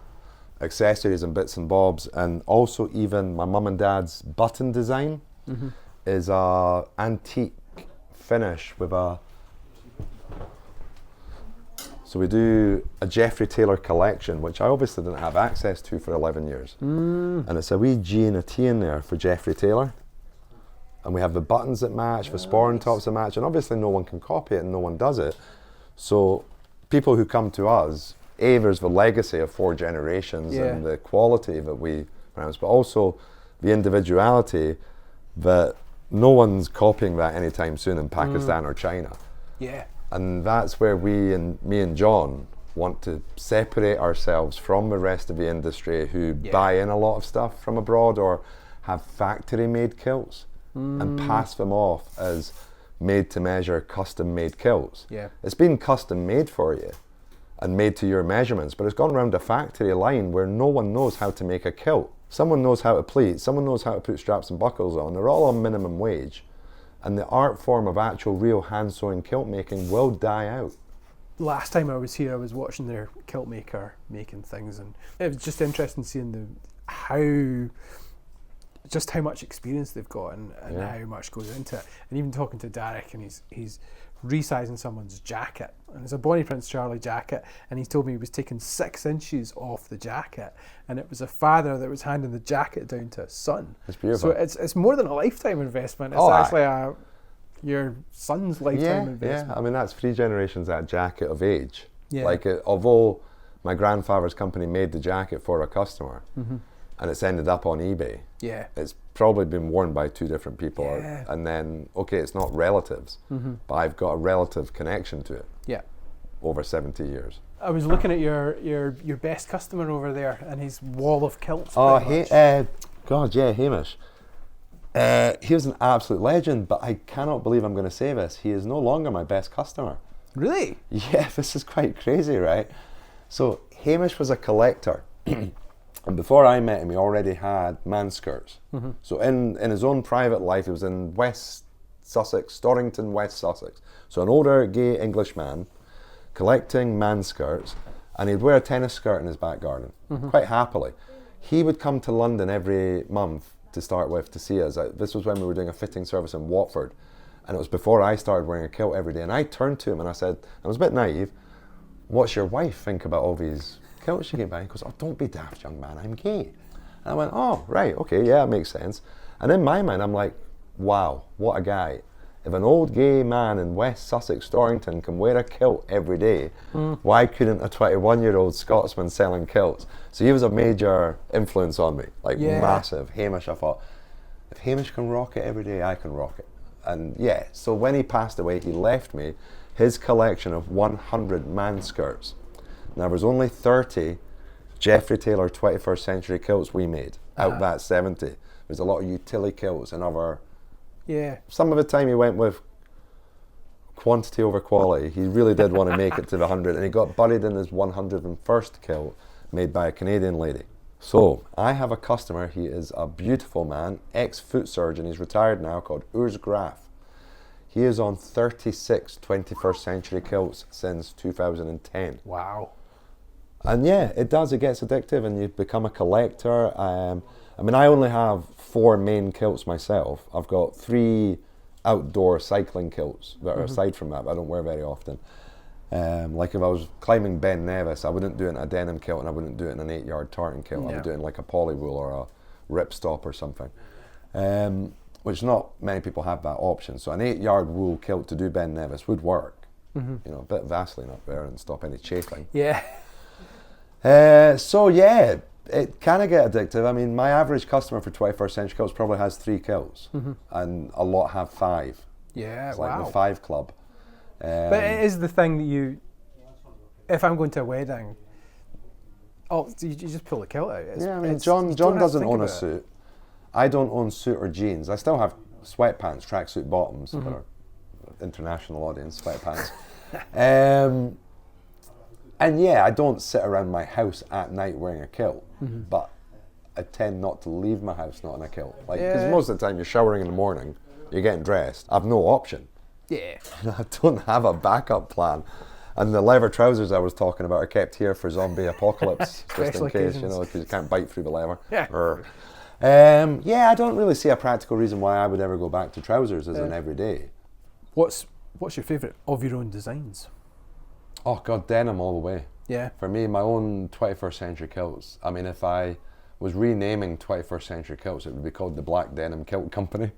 C: accessories and bits and bobs, and also even my mum and dad's button design is a antique finish with a, so we do a Geoffrey Tailor collection, which I obviously didn't have access to for 11 years. And it's a wee G and a T in there for Geoffrey Tailor. And we have the buttons that match, the sporran tops that match, and obviously no one can copy it and no one does it. So people who come to us, there's the legacy of 4 generations and the quality that we pronounce, but also the individuality that no one's copying that anytime soon in Pakistan or China.
B: Yeah.
C: And that's where me and John want to separate ourselves from the rest of the industry who buy in a lot of stuff from abroad or have factory-made kilts and pass them off as made-to-measure, custom-made kilts.
B: Yeah.
C: It's been custom-made for you and made to your measurements, but it's gone around a factory line where no one knows how to make a kilt. Someone knows how to pleat, someone knows how to put straps and buckles on. They're all on minimum wage. And the art form of actual real hand-sewing kilt making will die out.
B: Last time I was here, I was watching their Kiltmaker making things, and it was just interesting seeing how much experience they've got and how much goes into it. And even talking to Derek, and he's resizing someone's jacket, and it's a Bonnie Prince Charlie jacket, and he told me he was taking 6 inches off the jacket, and it was a father that was handing the jacket down to his son.
C: It's beautiful.
B: So it's more than a lifetime investment. It's actually your son's lifetime investment.
C: Yeah, I mean that's 3 generations that jacket of age.
B: Yeah.
C: Like although my grandfather's company made the jacket for a customer, and it's ended up on eBay.
B: Yeah.
C: It's probably been worn by 2 different people,
B: Yeah.
C: and then it's not relatives, but I've got a relative connection to it.
B: Yeah.
C: Over 70 years.
B: I was looking at your best customer over there and his wall of kilts.
C: Oh, Hamish. He was an absolute legend, but I cannot believe I'm going to say this. He is no longer my best customer.
B: Really?
C: Yeah, this is quite crazy, right? So Hamish was a collector. And before I met him, he already had man skirts. So in his own private life, he was in West Sussex, Storrington, West Sussex. So an older gay Englishman collecting man skirts, and he'd wear a tennis skirt in his back garden, quite happily. He would come to London every month to start with to see us. This was when we were doing a fitting service in Watford, and it was before I started wearing a kilt every day. And I turned to him and I said, I was a bit naive, what's your wife think about all these kilts you get by? He goes, oh, don't be daft, young man, I'm gay. And I went, oh, right, okay, yeah, it makes sense. And in my mind, I'm like, wow, what a guy. If an old gay man in West Sussex, Storrington, can wear a kilt every day, why couldn't a 21-year-old Scotsman selling kilts? So he was a major influence on me, like massive. Hamish, I thought, if Hamish can rock it every day, I can rock it. And yeah, so when he passed away, he left me his collection of 100 man skirts. Now there's only 30 Geoffrey Tailor 21st century kilts we made out that 70. There's a lot of utility kilts and other.
B: Yeah.
C: Some of the time he went with quantity over quality. He really did want to make it to the 100, and he got buried in his 101st kilt made by a Canadian lady. So I have a customer, he is a beautiful man, ex-foot surgeon, he's retired now, called Urs Graf. He is on 36 21st century kilts since 2010.
B: Wow.
C: And yeah, it does, it gets addictive and you become a collector. I mean, I only have 4 main kilts myself. I've got 3 outdoor cycling kilts that are aside from that, but I don't wear very often. Like if I was climbing Ben Nevis, I wouldn't do it in a denim kilt and I wouldn't do it in an 8-yard tartan kilt. I would do it in like a polywool or a ripstop or something. Which not many people have that option. So an 8-yard wool kilt to do Ben Nevis would work. You know, a bit of Vaseline up there and stop any chafing.
B: Yeah.
C: So yeah, it can get addictive. I mean, my average customer for 21st century kilts probably has 3 kilts, and a lot have 5.
B: Yeah,
C: it's
B: wow.
C: like the 5 club.
B: But it is the thing that you, if I'm going to a wedding, you just pull the kilt out.
C: I mean, John doesn't own a suit. I don't own suit or jeans. I still have sweatpants, tracksuit bottoms for our international audience, sweatpants. And yeah, I don't sit around my house at night wearing a kilt, but I tend not to leave my house not in a kilt. Like, because most of the time you're showering in the morning, you're getting dressed. I've no option.
B: Yeah.
C: I don't have a backup plan. And the leather trousers I was talking about are kept here for zombie apocalypse, just in case, you know, because you can't bite through the leather. Yeah, I don't really see a practical reason why I would ever go back to trousers as an everyday.
B: What's your favourite of your own designs?
C: Oh God, denim all the way.
B: Yeah.
C: For me, my own 21st century kilts. I mean, if I was renaming 21st century kilts, it would be called the Black Denim Kilt Company.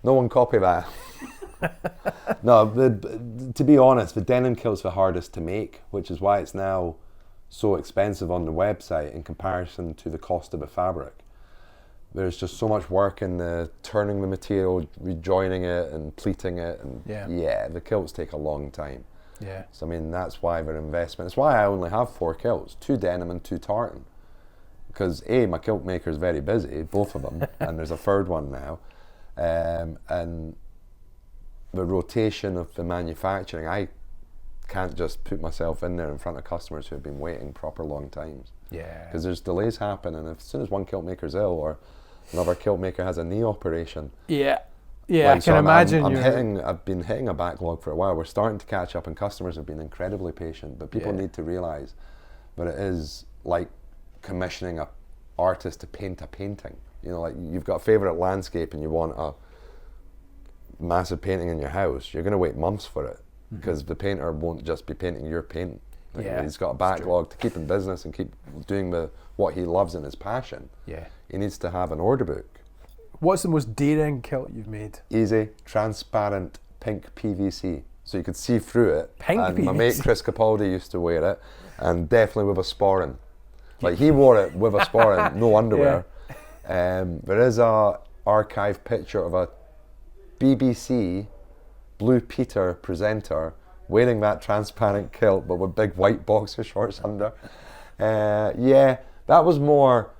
C: No one copy that. No, to be honest, the denim kilt's the hardest to make, which is why it's now so expensive on the website in comparison to the cost of the fabric. There's just so much work in the turning the material, rejoining it and pleating it, and yeah, the kilts take a long time.
B: Yeah.
C: So I mean, that's why their investment. It's why I only have 4 kilts, 2 denim and 2 tartan. Because A, my kilt maker is very busy, both of them, and there's a third one now. And the rotation of the manufacturing, I can't just put myself in there in front of customers who have been waiting proper long times. Yeah. Because there's delays happen, and as soon as one kilt maker's ill or another kilt maker has a knee operation.
B: Yeah. Yeah,
C: like,
B: I can imagine.
C: I've been hitting a backlog for a while. We're starting to catch up, and customers have been incredibly patient. But people need to realise that it is like commissioning an artist to paint a painting. You know, like you've got a favourite landscape and you want a massive painting in your house. You're going to wait months for it because the painter won't just be painting your paint. Like, he's got a backlog to keep in business and keep doing what he loves and his passion. Yeah, he needs to have an order book.
B: What's the most daring kilt you've made?
C: Easy, transparent pink PVC. So you could see through it.
B: Pink
C: and
B: PVC?
C: My mate Chris Capaldi used to wear it, and definitely with a sporran. Like he wore it with a sporran, no underwear. There is a archive picture of a BBC Blue Peter presenter wearing that transparent kilt but with big white boxer shorts under. Yeah, that was more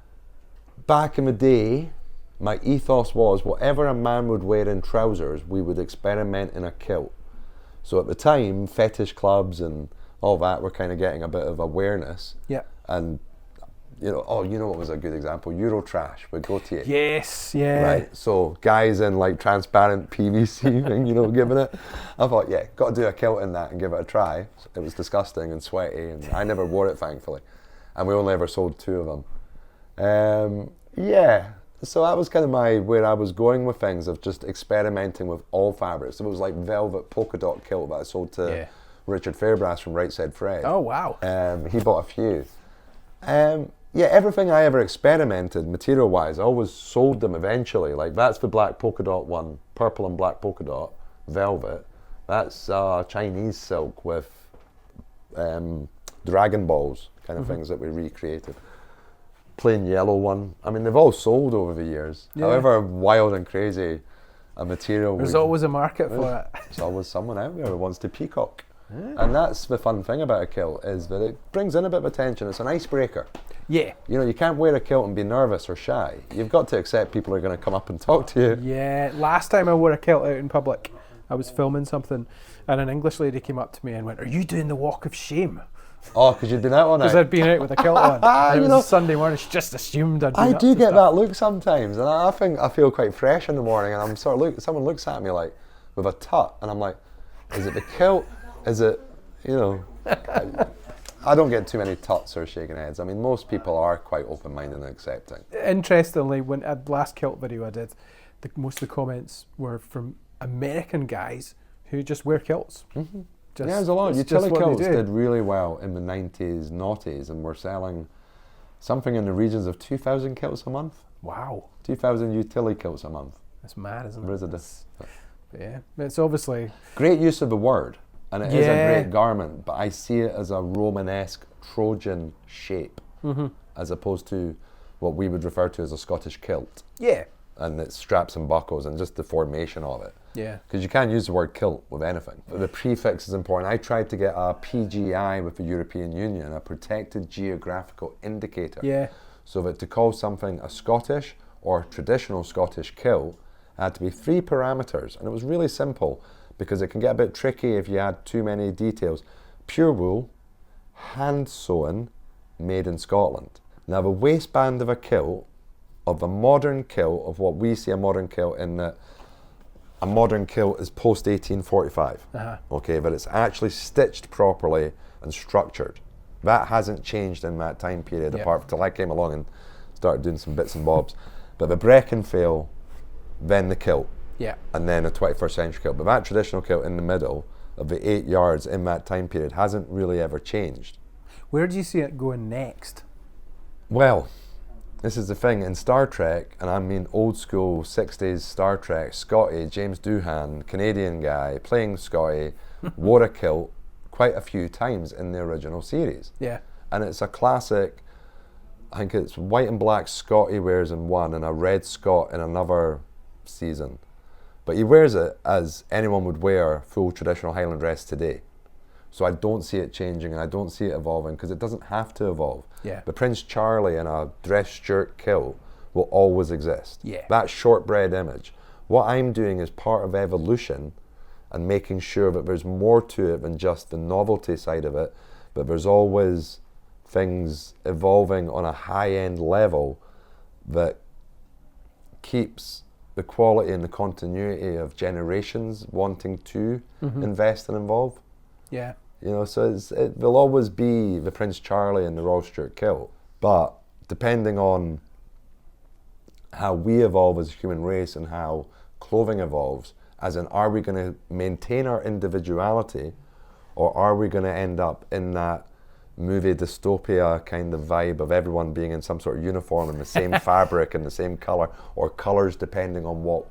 C: back in the day. My ethos was whatever a man would wear in trousers, we would experiment in a kilt. So at the time, fetish clubs and all that were kind of getting a bit of awareness. Yeah. And you know what was a good example? Eurotrash would go to you.
B: Yes, yeah.
C: Right. So guys in like transparent PVC thing, giving it. I thought, yeah, got to do a kilt in that and give it a try. It was disgusting and sweaty, and I never wore it, thankfully. And we only ever sold 2 of them. Yeah. So that was kind of where I was going with things, of just experimenting with all fabrics. So it was like velvet polka dot kilt that I sold to Richard Fairbrass from Right Said Fred.
B: Oh wow.
C: He bought a few. yeah, everything I ever experimented material-wise, I always sold them eventually. Like that's the black polka dot one, purple and black polka dot, velvet. That's Chinese silk with Dragon Balls kind of things that we recreated. Plain yellow one. I mean, they've all sold over the years.
B: Yeah.
C: However wild and crazy a material.
B: There's always a market for it.
C: There's always someone out there who wants to peacock. Yeah. And that's the fun thing about a kilt, is that it brings in a bit of attention. It's an icebreaker.
B: Yeah.
C: You know, you can't wear a kilt and be nervous or shy. You've got to accept people are going to come up and talk to you.
B: Yeah. Last time I wore a kilt out in public, I was filming something, and an English lady came up to me and went, "Are you doing the walk of shame?"
C: Oh, because you'd been out on it.
B: Because I'd been out with a kilt on. And it was a Sunday morning. She just assumed I'd been
C: I
B: up
C: do
B: to
C: get
B: stuff.
C: that look sometimes, and I think I feel quite fresh in the morning, and I'm sort of someone looks at me like with a tut, and I'm like, is it the kilt? Is it, you know? I don't get too many tuts or shaking heads. I mean, most people are quite open-minded and accepting.
B: Interestingly, when the last kilt video I did, most of the comments were from American guys who just wear kilts.
C: Mm-hmm. Yeah, there's a lot. Utility kilts did really well in the 90s, noughties, and we're selling something in the regions of 2,000 kilts a month.
B: Wow.
C: 2,000 utility kilts a month.
B: That's mad, isn't
C: There
B: it?
C: is a difference.
B: Yeah, it's obviously...
C: Great use of the word, and it is a great garment, but I see it as a Romanesque Trojan shape, as opposed to what we would refer to as a Scottish kilt.
B: Yeah.
C: And its straps and buckles and just the formation of it.
B: Yeah.
C: Because you can't use the word kilt with anything. The prefix is important. I tried to get a PGI with the European Union, a protected geographical indicator.
B: Yeah.
C: So that to call something a Scottish or traditional Scottish kilt, it had to be 3 parameters. And it was really simple because it can get a bit tricky if you add too many details. Pure wool, hand sewn, made in Scotland. Now the waistband of a kilt, of a modern kilt, of what we see a modern kilt in, that a modern kilt is post 1845, okay, but it's actually stitched properly and structured. That hasn't changed in that time period, apart from till I came along and started doing some bits and bobs. But the Breckenfail, then the kilt, and then a 21st century kilt. But that traditional kilt in the middle of the 8 yards in that time period hasn't really ever changed.
B: Where do you see it going next?
C: Well, this is the thing, in Star Trek, and I mean old school 60s Star Trek, Scotty, James Doohan, Canadian guy, playing Scotty, wore a kilt quite a few times in the original series.
B: Yeah.
C: And it's a classic, I think it's white and black Scotty wears in one and a red Scot in another season. But he wears it as anyone would wear full traditional Highland dress today. So I don't see it changing and I don't see it evolving because it doesn't have to evolve.
B: Yeah.
C: But Prince Charlie in a dress shirt kilt will always exist.
B: Yeah.
C: That shortbread image. What I'm doing is part of evolution and making sure that there's more to it than just the novelty side of it, but there's always things evolving on a high-end level that keeps the quality and the continuity of generations wanting to invest and involve.
B: Yeah.
C: You know, so it will always be the Prince Charlie and the Royal Stuart kilt, but depending on how we evolve as a human race and how clothing evolves, as in, are we going to maintain our individuality, or are we going to end up in that movie dystopia kind of vibe of everyone being in some sort of uniform and the same fabric and the same colour, or colours depending on what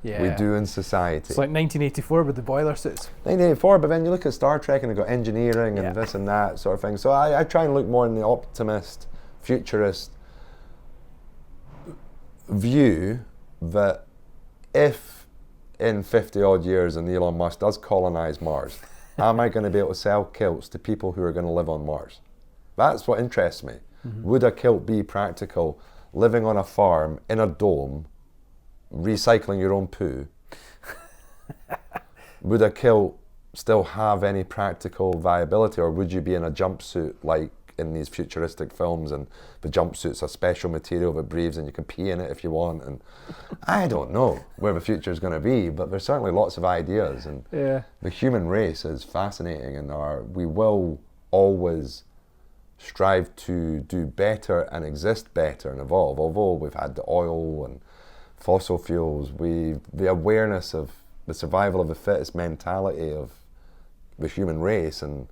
C: we do in society.
B: It's like 1984 with the boiler suits.
C: 1984, but then you look at Star Trek and you've got engineering and this and that sort of thing. So I try and look more in the optimist, futurist view that if in 50 odd years and Elon Musk does colonise Mars, am I going to be able to sell kilts to people who are going to live on Mars? That's what interests me. Would a kilt be practical, living on a farm, in a dome, recycling your own poo? Would a kilt still have any practical viability, or would you be in a jumpsuit like in these futuristic films, and the jumpsuit's a special material that breathes and you can pee in it if you want? And I don't know where the future is going to be, but there's certainly lots of ideas, and the human race is fascinating, and we will always strive to do better and exist better and evolve. Although we've had the oil and fossil fuels, the awareness of the survival of the fittest mentality of the human race and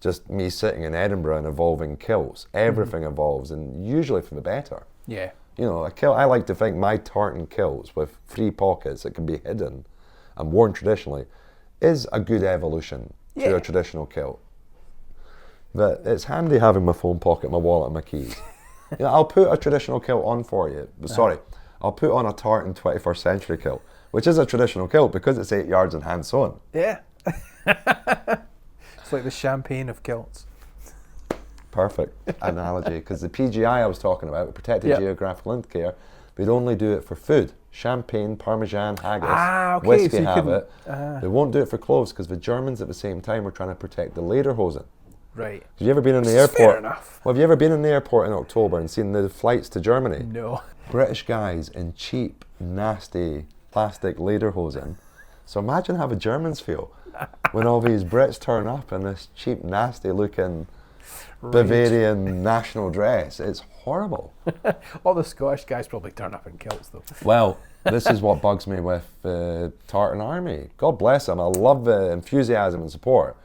C: just me sitting in Edinburgh and evolving kilts. Everything evolves, and usually for the better.
B: Yeah.
C: You know, a kilt, I like to think my tartan kilts with 3 pockets that can be hidden and worn traditionally is a good evolution to a traditional kilt. But it's handy having my phone pocket, my wallet and my keys. You know, I'll put a traditional kilt on for you. Sorry, I'll put on a tartan 21st century kilt, which is a traditional kilt because it's 8 yards and hand sewn.
B: Yeah. It's like the champagne of kilts.
C: Perfect analogy, because the PGI I was talking about, Protected Geographical Indicator, they'd only do it for food. Champagne, Parmesan, haggis, whiskey
B: so
C: habit. They won't do it for clothes because the Germans at the same time were trying to protect the lederhosen.
B: Right.
C: Have you ever been in the airport?
B: Fair enough.
C: Well, have you ever been in the airport in October and seen the flights to Germany?
B: No.
C: British guys in cheap, nasty plastic lederhosen. So imagine how the Germans feel when all these Brits turn up in this cheap, nasty looking Bavarian national dress. It's horrible.
B: All the Scottish guys probably turn up in kilts though.
C: Well, this is what bugs me with the Tartan Army. God bless them. I love the enthusiasm and support.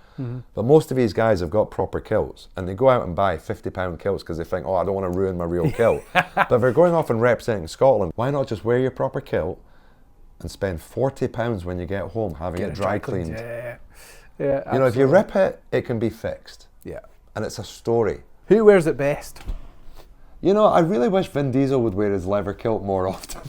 C: But most of these guys have got proper kilts, and they go out and buy £50 kilts because they think, oh, I don't want to ruin my real kilt. But if they're going off and representing Scotland, why not just wear your proper kilt and spend £40 when you get home having it dry cleaned?
B: Yeah,
C: you know, if you rip it, it can be fixed.
B: Yeah.
C: And it's a story.
B: Who wears it best?
C: You know, I really wish Vin Diesel would wear his leather kilt more often.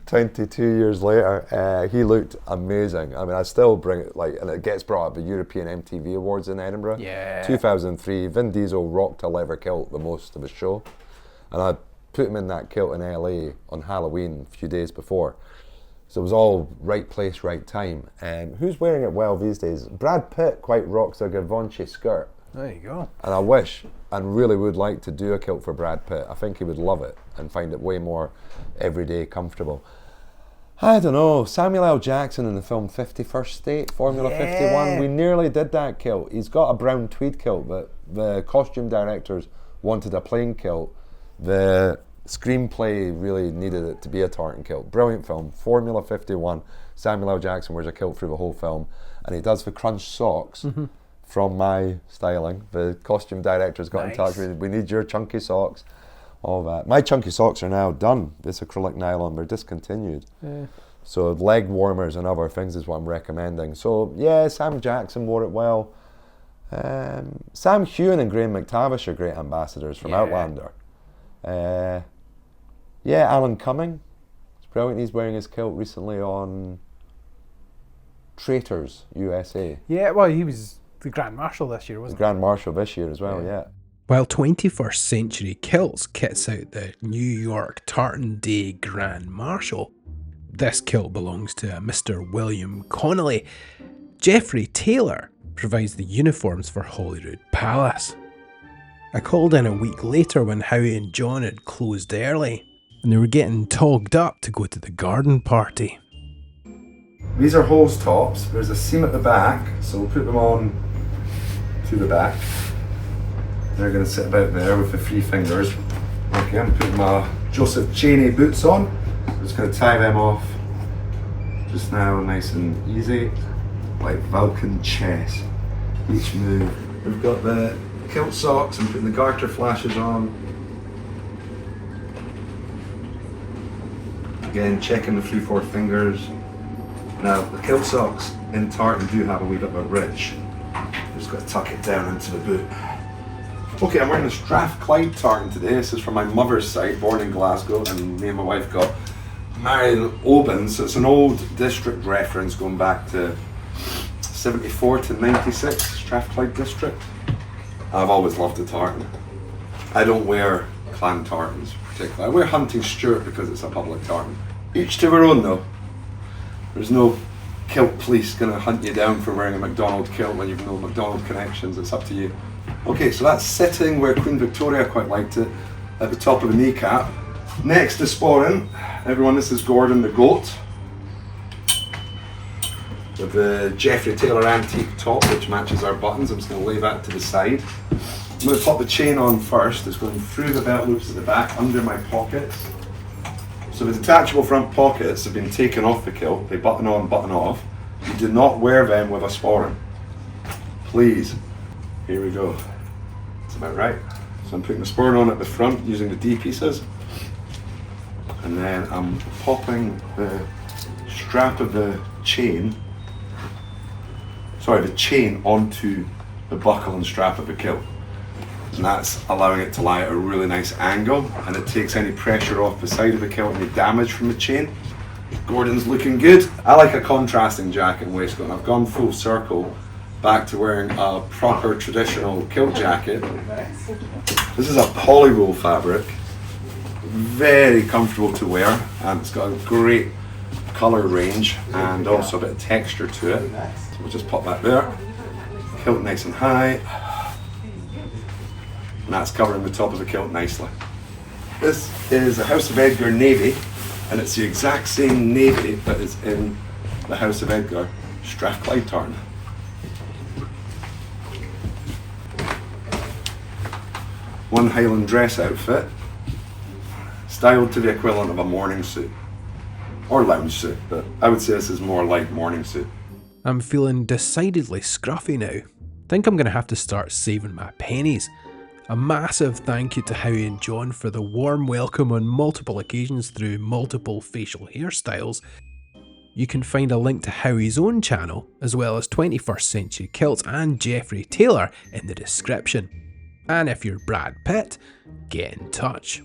C: 22 years later, he looked amazing. I mean, I still bring it, like, and it gets brought up the European MTV Awards in Edinburgh.
B: Yeah.
C: 2003, Vin Diesel rocked a leather kilt the most of the show. And I put him in that kilt in LA on Halloween a few days before. So it was all right place, right time. Who's wearing it well these days? Brad Pitt quite rocks a Givenchy skirt.
B: There you go.
C: And I wish and really would like to do a kilt for Brad Pitt. I think he would love it and find it way more everyday comfortable. I don't know, Samuel L. Jackson in the film 51st State, Formula 51, we nearly did that kilt. He's got a brown tweed kilt, but the costume directors wanted a plain kilt. The screenplay really needed it to be a tartan kilt. Brilliant film, Formula 51. Samuel L. Jackson wears a kilt through the whole film, and he does the crunch socks from my styling. The costume directors got in touch with me, we need your chunky socks. All that. My chunky socks are now done. This acrylic nylon, they're discontinued. Yeah. So leg warmers and other things is what I'm recommending. So yeah, Sam Jackson wore it well. Sam Heughan and Graham McTavish are great ambassadors from Outlander. Yeah, Alan Cumming. It's brilliant. He's wearing his kilt recently on Traitors USA.
B: Yeah, well, he was the Grand Marshal this year, wasn't he?
C: Grand Marshal this year as well, yeah.
A: While 21st Century Kilts kits out the New York Tartan Day Grand Marshal, this kilt belongs to a Mr. William Connolly. Geoffrey Tailor provides the uniforms for Holyrood Palace. I called in a week later when Howie and John had closed early, and they were getting togged up to go to the garden party.
C: These are hose tops. There's a seam at the back, so we'll put them on to the back. They're going to sit about there with the 3 fingers. Okay, I'm putting my Joseph Cheney boots on. I'm just going to tie them off just now, nice and easy, like Vulcan chess. Each move. We've got the kilt socks. I'm putting the garter flashes on. Again, checking the 3/4 fingers. Now, the kilt socks in tartan do have a wee bit of a ridge. Just got to tuck it down into the boot. Okay, I'm wearing a Strathclyde tartan today. This is from my mother's side, born in Glasgow, and me and my wife got married in Oban, so it's an old district reference going back to 74 to 96, Strathclyde district. I've always loved the tartan. I don't wear clan tartans particularly. I wear Hunting Stewart because it's a public tartan. Each to their own though. There's no kilt police going to hunt you down for wearing a McDonald kilt when you've no McDonald connections. It's up to you. Okay, so that's sitting where Queen Victoria quite liked it, at the top of the kneecap. Next is sporran. Everyone, this is Gordon the goat. With the Geoffrey Tailor antique top, which matches our buttons. I'm just going to lay that to the side. I'm going to pop the chain on first. It's going through the belt loops at the back, under my pockets. So the detachable front pockets have been taken off the kilt. They button on, button off. You do not wear them with a sporran. please. Here we go. That's about right. So I'm putting the sporran on at the front using the D pieces. And then I'm popping the strap of the chain, the chain onto the buckle and strap of the kilt. And that's allowing it to lie at a really nice angle, and it takes any pressure off the side of the kilt, any damage from the chain. Gordon's looking good. I like a contrasting jacket and waistcoat, and I've gone full circle back to wearing a proper traditional kilt jacket. This is a polywool fabric, very comfortable to wear, and it's got a great colour range and also a bit of texture to it. So we'll just pop that there. Kilt nice and high. And that's covering the top of the kilt nicely. This is a House of Edgar navy, and it's the exact same navy that is in the House of Edgar Strathclyde tartan. One Highland dress outfit, styled to the equivalent of a morning suit, or lounge suit, but I would say this is more like morning suit.
A: I'm feeling decidedly scruffy now. Think I'm going to have to start saving my pennies. A massive thank you to Howie and John for the warm welcome on multiple occasions through multiple facial hairstyles. You can find a link to Howie's own channel, as well as 21st Century Kilts and Geoffrey Tailor in the description. And if you're Brad Pitt, get in touch.